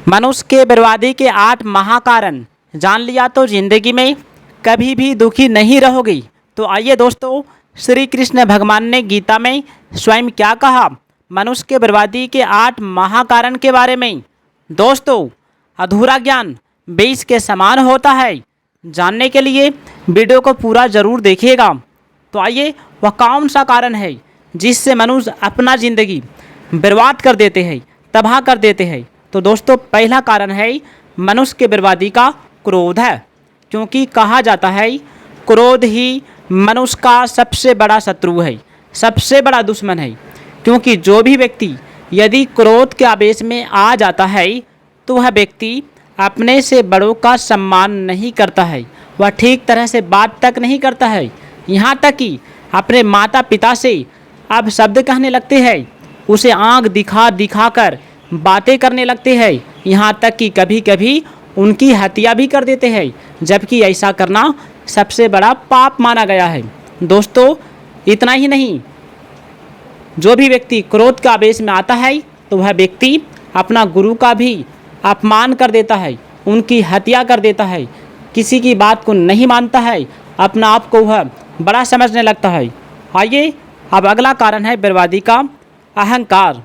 मनुष्य के बर्बादी के 8 महाकारण जान लिया तो जिंदगी में कभी भी दुखी नहीं रहोगी। तो आइए दोस्तों, श्री कृष्ण भगवान ने गीता में स्वयं क्या कहा मनुष्य के बर्बादी के 8 महाकारण के बारे में। दोस्तों, अधूरा ज्ञान बीज के समान होता है। जानने के लिए वीडियो को पूरा ज़रूर देखिएगा। तो आइए, वह कौन सा कारण है जिससे मनुष्य अपना ज़िंदगी बर्बाद कर देते हैं, तबाह कर देते हैं। तो दोस्तों, पहला कारण है मनुष्य के बर्बादी का क्रोध है। क्योंकि कहा जाता है क्रोध ही मनुष्य का सबसे बड़ा शत्रु है, सबसे बड़ा दुश्मन है। क्योंकि जो भी व्यक्ति यदि क्रोध के आवेश में आ जाता है तो वह व्यक्ति अपने से बड़ों का सम्मान नहीं करता है, वह ठीक तरह से बात तक नहीं करता है। यहाँ तक कि अपने माता पिता से अब शब्द कहने लगते हैं, उसे आंख दिखा दिखा कर बातें करने लगते हैं। यहाँ तक कि कभी कभी उनकी हत्या भी कर देते हैं, जबकि ऐसा करना सबसे बड़ा पाप माना गया है। दोस्तों, इतना ही नहीं, जो भी व्यक्ति क्रोध के आवेश में आता है तो वह व्यक्ति अपना गुरु का भी अपमान कर देता है, उनकी हत्या कर देता है, किसी की बात को नहीं मानता है, अपना आप को वह बड़ा समझने लगता है। आइए, अब अगला कारण है बर्बादी का अहंकार।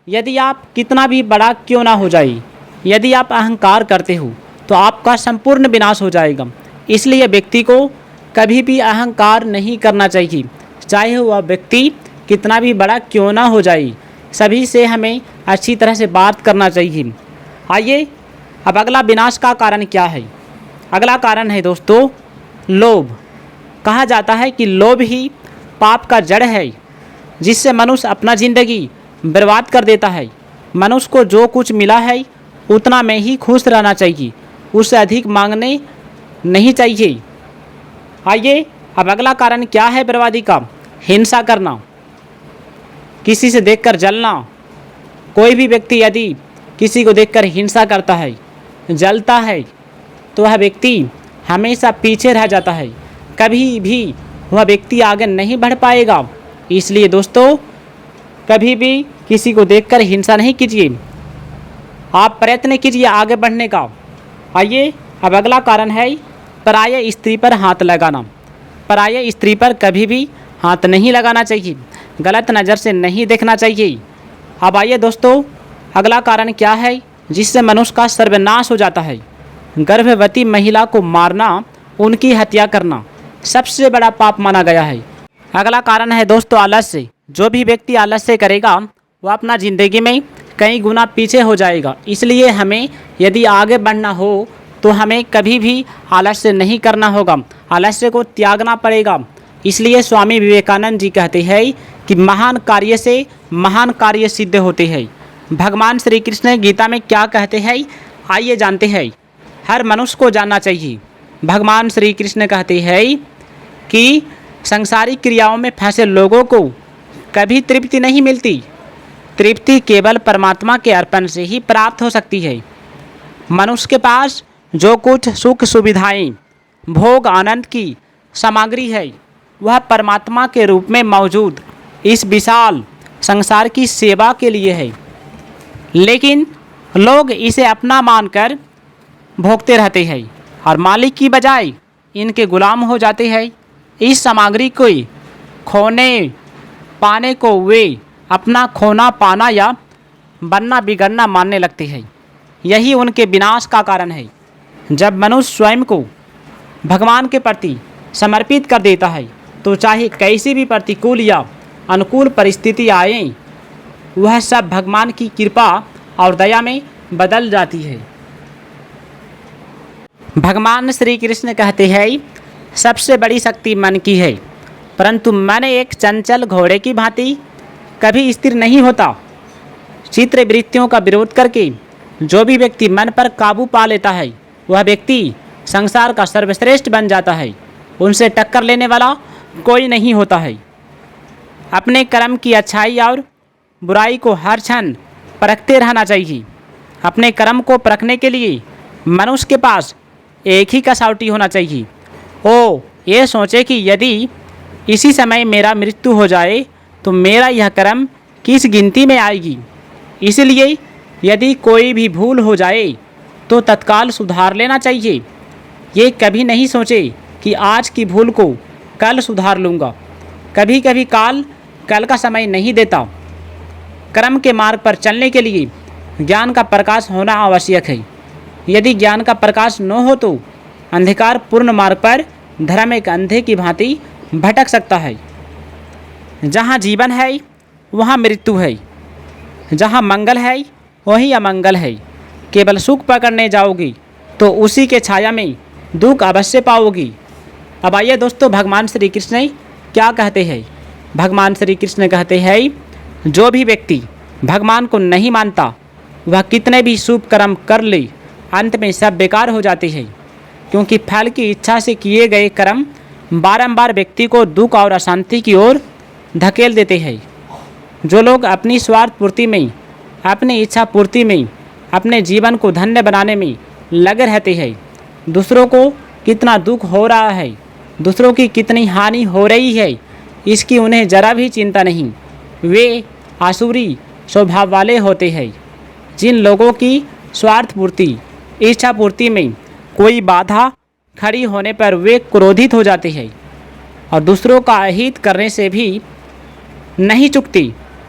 यदि आप कितना भी बड़ा क्यों ना हो जाए, यदि आप अहंकार करते हो तो आपका संपूर्ण विनाश हो जाएगा। इसलिए व्यक्ति को कभी भी अहंकार नहीं करना चाहिए, चाहे वह व्यक्ति कितना भी बड़ा क्यों ना हो जाए। सभी से हमें अच्छी तरह से बात करना चाहिए। आइए, अब अगला विनाश का कारण क्या है। अगला कारण है दोस्तों लोभ। कहा जाता है कि लोभ ही पाप का जड़ है, जिससे मनुष्य अपना ज़िंदगी बर्बाद कर देता है। मनुष्य को जो कुछ मिला है उतना में ही खुश रहना चाहिए, उससे अधिक मांगने नहीं चाहिए। आइए, अब अगला कारण क्या है बर्बादी का। हिंसा करना, किसी से देखकर जलना। कोई भी व्यक्ति यदि किसी को देखकर हिंसा करता है, जलता है, तो वह व्यक्ति हमेशा पीछे रह जाता है, कभी भी वह व्यक्ति आगे नहीं बढ़ पाएगा। इसलिए दोस्तों, कभी भी किसी को देखकर हिंसा नहीं कीजिए, आप प्रयत्न कीजिए आगे बढ़ने का। आइए, अब अगला कारण है पराय स्त्री पर हाथ लगाना। पराय स्त्री पर कभी भी हाथ नहीं लगाना चाहिए, गलत नज़र से नहीं देखना चाहिए। अब आइए दोस्तों, अगला कारण क्या है जिससे मनुष्य का सर्वनाश हो जाता है। गर्भवती महिला को मारना, उनकी हत्या करना सबसे बड़ा पाप माना गया है। अगला कारण है दोस्तों आलस्य। जो भी व्यक्ति आलस्य करेगा वह अपना ज़िंदगी में कई गुना पीछे हो जाएगा। इसलिए हमें यदि आगे बढ़ना हो तो हमें कभी भी आलस्य नहीं करना होगा, आलस्य को त्यागना पड़ेगा। इसलिए स्वामी विवेकानंद जी कहते हैं कि महान कार्य से महान कार्य सिद्ध होते हैं। भगवान श्री कृष्ण गीता में क्या कहते हैं, आइए जानते हैं। हर मनुष्य को जानना चाहिए। भगवान श्री कृष्ण कहते हैं कि सांसारिक क्रियाओं में फंसे लोगों को कभी तृप्ति नहीं मिलती। तृप्ति केवल परमात्मा के अर्पण से ही प्राप्त हो सकती है। मनुष्य के पास जो कुछ सुख सुविधाएं, भोग आनंद की सामग्री है, वह परमात्मा के रूप में मौजूद इस विशाल संसार की सेवा के लिए है। लेकिन लोग इसे अपना मानकर भोगते रहते हैं और मालिक की बजाय इनके गुलाम हो जाते हैं। इस सामग्री को खोने पाने को वे अपना खोना पाना या बनना बिगड़ना मानने लगते हैं। यही उनके विनाश का कारण है। जब मनुष्य स्वयं को भगवान के प्रति समर्पित कर देता है तो चाहे कैसी भी प्रतिकूल या अनुकूल परिस्थिति आए, वह सब भगवान की कृपा और दया में बदल जाती है। भगवान श्री कृष्ण कहते हैं, सबसे बड़ी शक्ति मन की है, परंतु मन एक चंचल घोड़े की भांति कभी स्थिर नहीं होता। चित्र वृत्तियों का विरोध करके जो भी व्यक्ति मन पर काबू पा लेता है, वह व्यक्ति संसार का सर्वश्रेष्ठ बन जाता है। उनसे टक्कर लेने वाला कोई नहीं होता है। अपने कर्म की अच्छाई और बुराई को हर क्षण परखते रहना चाहिए। अपने कर्म को परखने के लिए मनुष्य के पास एक ही कसौटी होना चाहिए। ओ ये सोचे कि यदि इसी समय मेरा मृत्यु हो जाए तो मेरा यह कर्म किस गिनती में आएगी। इसलिए यदि कोई भी भूल हो जाए तो तत्काल सुधार लेना चाहिए। ये कभी नहीं सोचे कि आज की भूल को कल सुधार लूँगा। कभी कभी काल कल का समय नहीं देता। कर्म के मार्ग पर चलने के लिए ज्ञान का प्रकाश होना आवश्यक है। यदि ज्ञान का प्रकाश न हो तो अंधकार पूर्ण मार्ग पर धर्म एक अंधे की भांति भटक सकता है। जहाँ जीवन है वहाँ मृत्यु है, जहाँ मंगल है वहीं अमंगल है। केवल सुख पकड़ने जाओगी तो उसी के छाया में दुख अवश्य पाओगी। अब आइए दोस्तों, भगवान श्री कृष्ण क्या कहते हैं। भगवान श्री कृष्ण कहते हैं, जो भी व्यक्ति भगवान को नहीं मानता वह कितने भी शुभ कर्म कर ले, अंत में सब बेकार हो जाते हैं, क्योंकि फल की इच्छा से किए गए कर्म बारंबार व्यक्ति को दुख और अशांति की ओर धकेल देते हैं। जो लोग अपनी स्वार्थ पूर्ति में, अपनी इच्छा पूर्ति में, अपने जीवन को धन्य बनाने में लगे रहते हैं, दूसरों को कितना दुख हो रहा है, दूसरों की कितनी हानि हो रही है, इसकी उन्हें जरा भी चिंता नहीं। वे आसुरी स्वभाव वाले होते हैं। जिन लोगों की स्वार्थ पूर्ति, इच्छा पूर्ति में कोई बाधा खड़ी होने पर वे क्रोधित हो जाते हैं और दूसरों का अहित करने से भी नहीं चूकते,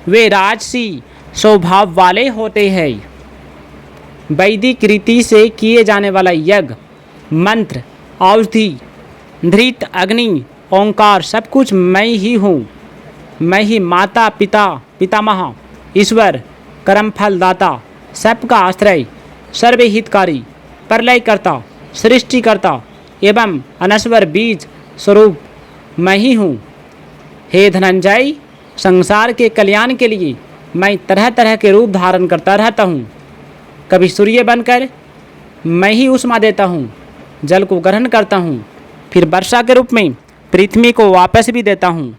वे राजसी स्वभाव वाले होते हैं। वैदिक रीति से किए जाने वाला यज्ञ, मंत्र, औषधि, धृत, अग्नि, ओंकार सब कुछ मैं ही हूँ। मैं ही माता पिता, पितामह, ईश्वर, कर्मफल दाता, सबका आश्रय, सर्वहितकारी, प्रलयकर्ता, सृष्टिकर्ता एवं अनश्वर बीज स्वरूप मैं ही हूँ। हे धनंजय, संसार के कल्याण के लिए मैं तरह तरह के रूप धारण करता रहता हूँ। कभी सूर्य बनकर मैं ही उष्मा देता हूँ, जल को ग्रहण करता हूँ, फिर वर्षा के रूप में पृथ्वी को वापस भी देता हूँ।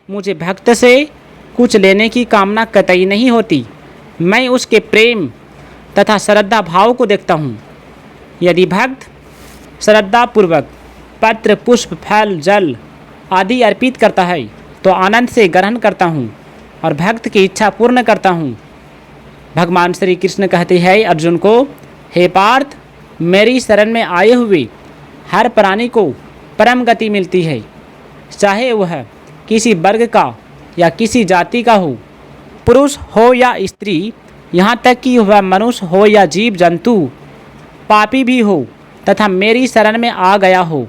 मुझे भक्त से कुछ लेने की कामना कतई नहीं होती। मैं उसके प्रेम तथा श्रद्धा भाव को देखता हूँ। यदि भक्त श्रद्धापूर्वक पत्र, पुष्प, फल, जल आदि अर्पित करता है तो आनंद से ग्रहण करता हूँ और भक्त की इच्छा पूर्ण करता हूँ। भगवान श्री कृष्ण कहते हैं अर्जुन को, हे पार्थ, मेरी शरण में आए हुए हर प्राणी को परम गति मिलती है, चाहे वह किसी वर्ग का या किसी जाति का हो, पुरुष हो या स्त्री, यहाँ तक कि वह मनुष्य हो या जीव जंतु, पापी भी हो तथा मेरी शरण में आ गया हो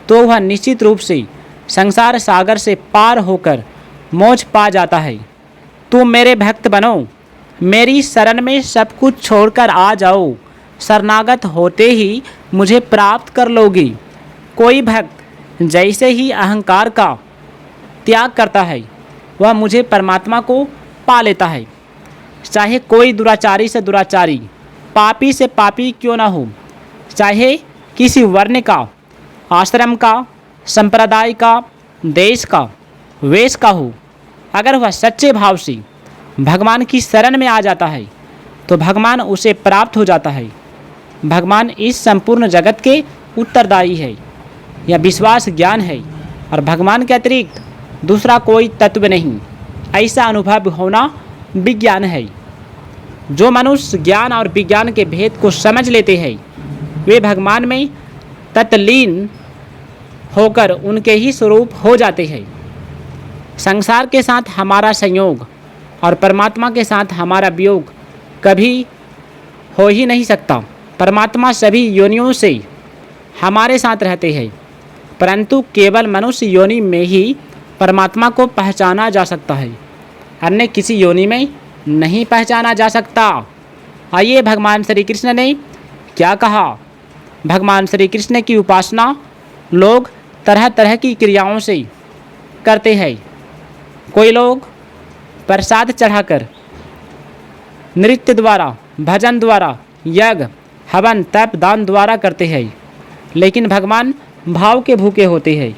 तो वह निश्चित रूप से संसार सागर से पार होकर मोक्ष पा जाता है। तुम मेरे भक्त बनो, मेरी शरण में सब कुछ छोड़कर आ जाओ, शरणागत होते ही मुझे प्राप्त कर लोगे। कोई भक्त जैसे ही अहंकार का त्याग करता है वह मुझे परमात्मा को पा लेता है। चाहे कोई दुराचारी से दुराचारी, पापी से पापी क्यों ना हो, चाहे किसी वर्ण का, आश्रम का, संप्रदाय का, देश का, वेश का हो, अगर वह सच्चे भाव से भगवान की शरण में आ जाता है तो भगवान उसे प्राप्त हो जाता है। भगवान इस संपूर्ण जगत के उत्तरदायी है। यह विश्वास ज्ञान है और भगवान के अतिरिक्त दूसरा कोई तत्व नहीं, ऐसा अनुभव होना विज्ञान है। जो मनुष्य ज्ञान और विज्ञान के भेद को समझ लेते हैं वे भगवान में तत्लीन होकर उनके ही स्वरूप हो जाते हैं। संसार के साथ हमारा संयोग और परमात्मा के साथ हमारा वियोग कभी हो ही नहीं सकता। परमात्मा सभी योनियों से हमारे साथ रहते हैं, परंतु केवल मनुष्य योनि में ही परमात्मा को पहचाना जा सकता है, अन्य किसी योनि में नहीं पहचाना जा सकता। आइए भगवान श्री कृष्ण ने क्या कहा। भगवान श्री कृष्ण की उपासना लोग तरह तरह की क्रियाओं से करते हैं। कोई लोग प्रसाद चढ़ाकर, नृत्य द्वारा, भजन द्वारा, यज्ञ, हवन, तप, दान द्वारा करते हैं, लेकिन भगवान भाव के भूखे होते हैं।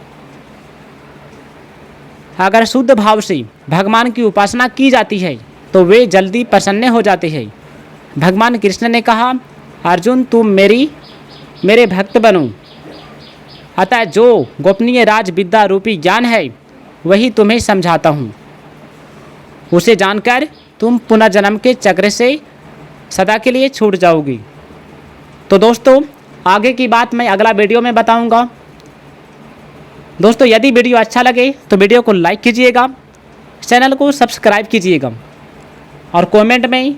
अगर शुद्ध भाव से भगवान की उपासना की जाती है तो वे जल्दी प्रसन्न हो जाते हैं। भगवान कृष्ण ने कहा, अर्जुन तुम मेरे भक्त बनो, अतः जो गोपनीय राज विद्या रूपी ज्ञान है वही तुम्हें समझाता हूँ। उसे जानकर तुम पुनर्जन्म के चक्र से सदा के लिए छूट जाओगी। तो दोस्तों आगे की बात मैं अगला वीडियो में बताऊंगा। दोस्तों यदि वीडियो अच्छा लगे तो वीडियो को लाइक कीजिएगा, चैनल को सब्सक्राइब कीजिएगा और कमेंट में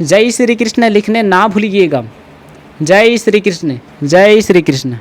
जय श्री कृष्ण लिखने ना भूलिएगा। जय श्री कृष्ण, जय श्री कृष्ण।